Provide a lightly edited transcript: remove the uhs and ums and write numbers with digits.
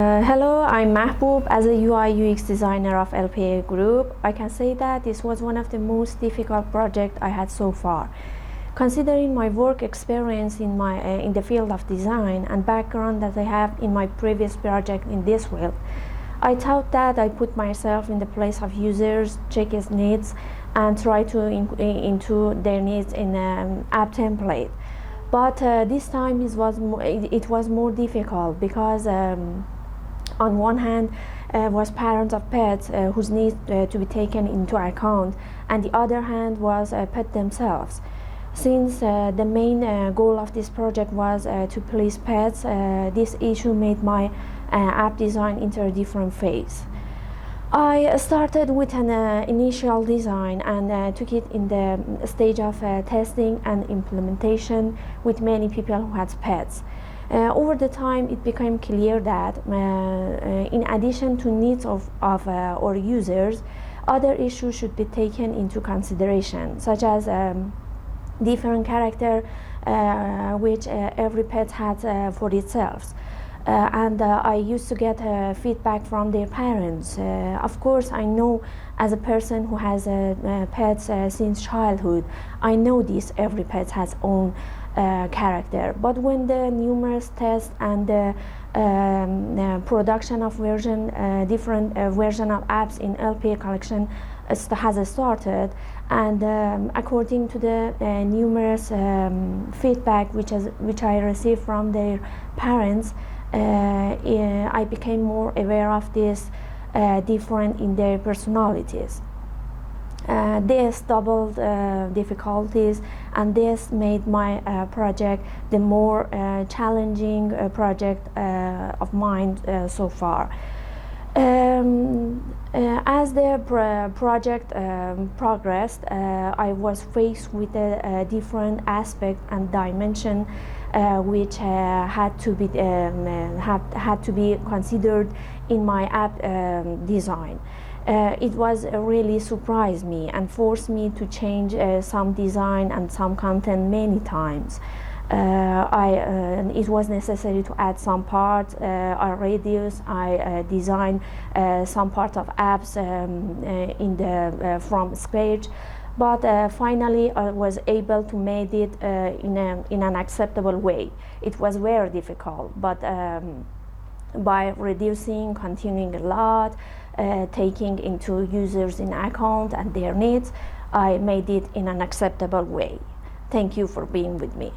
Hello, I'm Mahboob. As a UI UX designer of LPA group, I can say that this was one of the most difficult projects I had so far. Considering my work experience in the field of design and background that I have in my previous project in this field, I thought that I put myself in the place of users, check his needs, and try to into their needs in an app template. But this time it was more difficult because on one hand was parents of pets whose needs to be taken into account, and the other hand was pet themselves. Since the main goal of this project was to please pets, this issue made my app design into a different phase. I started with an initial design and took it in the stage of testing and implementation with many people who had pets. Over the time, it became clear that in addition to needs of our users, other issues should be taken into consideration, such as different character which every pet has for itself. I used to get feedback from their parents. Of course, I know as a person who has pets since childhood, I know this, every pet has own character. But when the numerous tests and the production of different version of apps in LPA collection has started, and according to the numerous feedback which I received from their parents, I became more aware of this difference in their personalities. This doubled difficulties, and this made my project the more challenging project of mine so far. As the project progressed, I was faced with a different aspect and dimension which had to be considered in my app design. It was really surprised me and forced me to change some design and some content many times. It was necessary to add some parts or radius. I designed some part of apps from scratch, but finally I was able to make it in an acceptable way. It was very difficult, but by reducing, continuing a lot, taking into users in account and their needs, I made it in an acceptable way. Thank you for being with me.